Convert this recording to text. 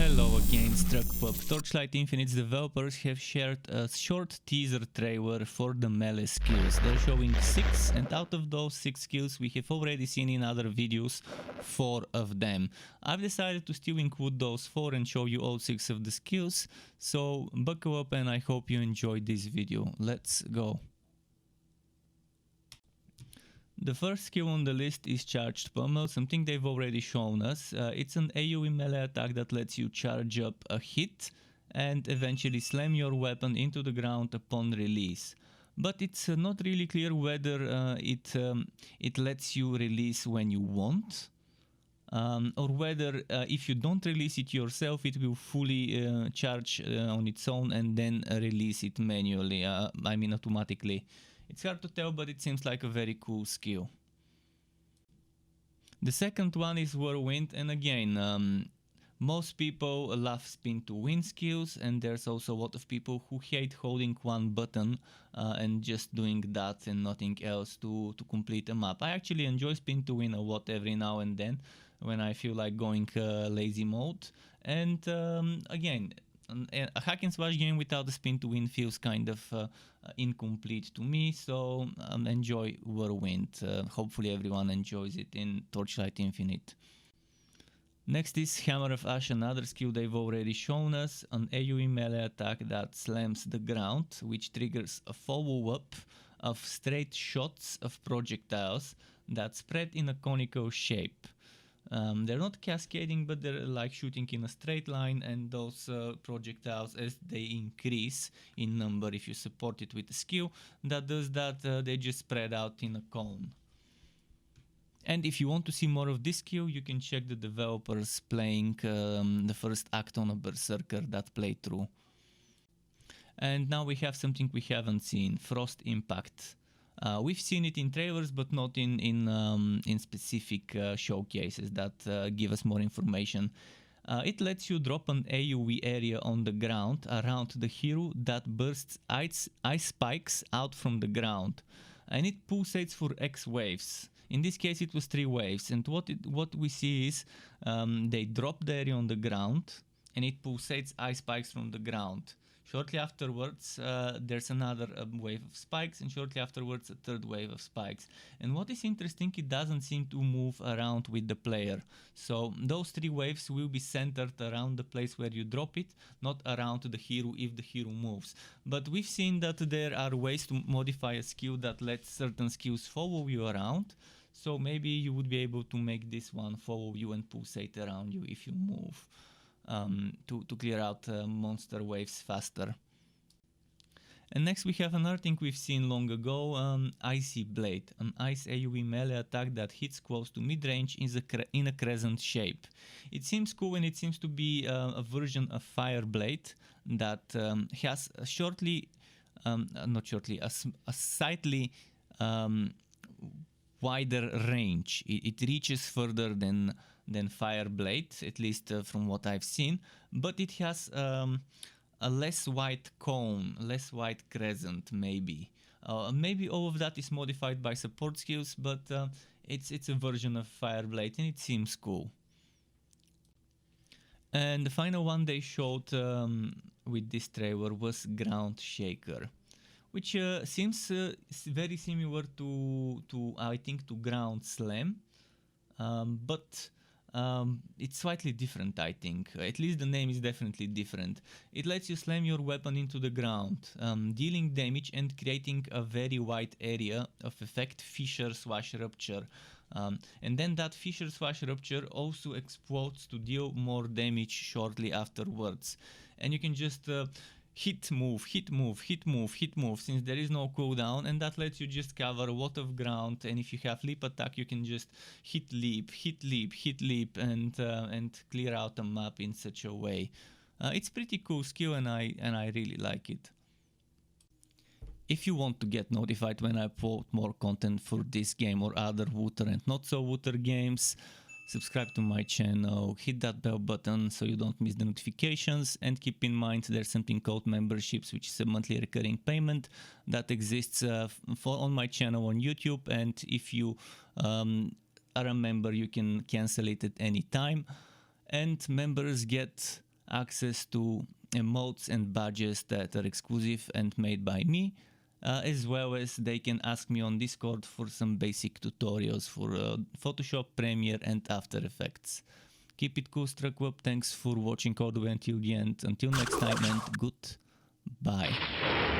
Hello again, StruckPup. Torchlight Infinite's developers have shared a short teaser trailer for the melee skills. They're showing 6, and out of those 6 skills we have already seen in other videos 4 of them. I've decided to still include those 4 and show you all 6 of the skills, so buckle up and I hope you enjoyed this video. Let's go. The first skill on the list is Charged Pummel, something they've already shown us. It's an AoE melee attack that lets you charge up a hit and eventually slam your weapon into the ground upon release. But it's not really clear whether it lets you release when you want, or whether if you don't release it yourself it will fully charge on its own and then release it manually, I mean automatically. It's hard to tell, but it seems like a very cool skill. The second one is Whirlwind, and again, most people love spin to win skills, and there's also a lot of people who hate holding one button and just doing that and nothing else to complete a map. I actually enjoy spin to win a lot every now and then when I feel like going lazy mode, and again, a hack and slash game without the spin to win feels kind of incomplete to me, so enjoy Whirlwind. Hopefully everyone enjoys it in Torchlight Infinite. Next is Hammer of Ash, another skill they've already shown us, an AoE melee attack that slams the ground, which triggers a follow-up of straight shots of projectiles that spread in a conical shape. They're not cascading, but they're like shooting in a straight line, and those projectiles, as they increase in number if you support it with a skill that does that, they just spread out in a cone. And if you want to see more of this skill, you can check the developers playing the first act on a Berserker, that playthrough. And now we have something we haven't seen, Frost Impact. We've seen it in trailers, but not in specific showcases that give us more information. It lets you drop an AoE area on the ground around the hero that bursts ice spikes out from the ground, and it pulsates for X waves. In this case it was 3 waves, and what we see is they drop the area on the ground and it pulsates ice spikes from the ground. Shortly afterwards there's another wave of spikes, and shortly afterwards a third wave of spikes. And what is interesting, it doesn't seem to move around with the player. So those 3 waves will be centered around the place where you drop it, not around the hero if the hero moves. But we've seen that there are ways to modify a skill that lets certain skills follow you around. So maybe you would be able to make this one follow you and pulsate around you if you move. To clear out monster waves faster. And next we have another thing we've seen long ago, Icy Blade, an ice AoE melee attack that hits close to mid-range in a crescent shape. It seems cool, and it seems to be a version of Fire Blade that has a slightly wider range. It reaches further than Fire Blade, at least from what I've seen, but it has a less wide cone, less wide crescent maybe. Maybe all of that is modified by support skills, but it's a version of Fire Blade and it seems cool. And the final one they showed with this trailer was Groundshaker, which seems very similar to I think to Ground Slam, but it's slightly different, I think. At least the name is definitely different. It lets you slam your weapon into the ground, dealing damage and creating a very wide area of effect fissure/rupture. And then that fissure/rupture also explodes to deal more damage shortly afterwards. And you can just hit move, hit move, hit move, hit move, since there is no cooldown, and that lets you just cover a lot of ground. And if you have leap attack, you can just hit leap, hit leap, hit leap, and clear out a map in such a way. It's pretty cool skill, and I really like it. If you want to get notified when I upload more content for this game or other Wooter and not so Wooter games, subscribe to my channel, hit that bell button so you don't miss the notifications, and keep in mind there's something called memberships, which is a monthly recurring payment that exists on my channel on YouTube, and if you are a member you can cancel it at any time, and members get access to emotes and badges that are exclusive and made by me, as well as they can ask me on Discord for some basic tutorials for Photoshop, Premiere and After Effects. Keep it cool, Struckweb. Thanks for watching all the way until the end. Until next time, and goodbye.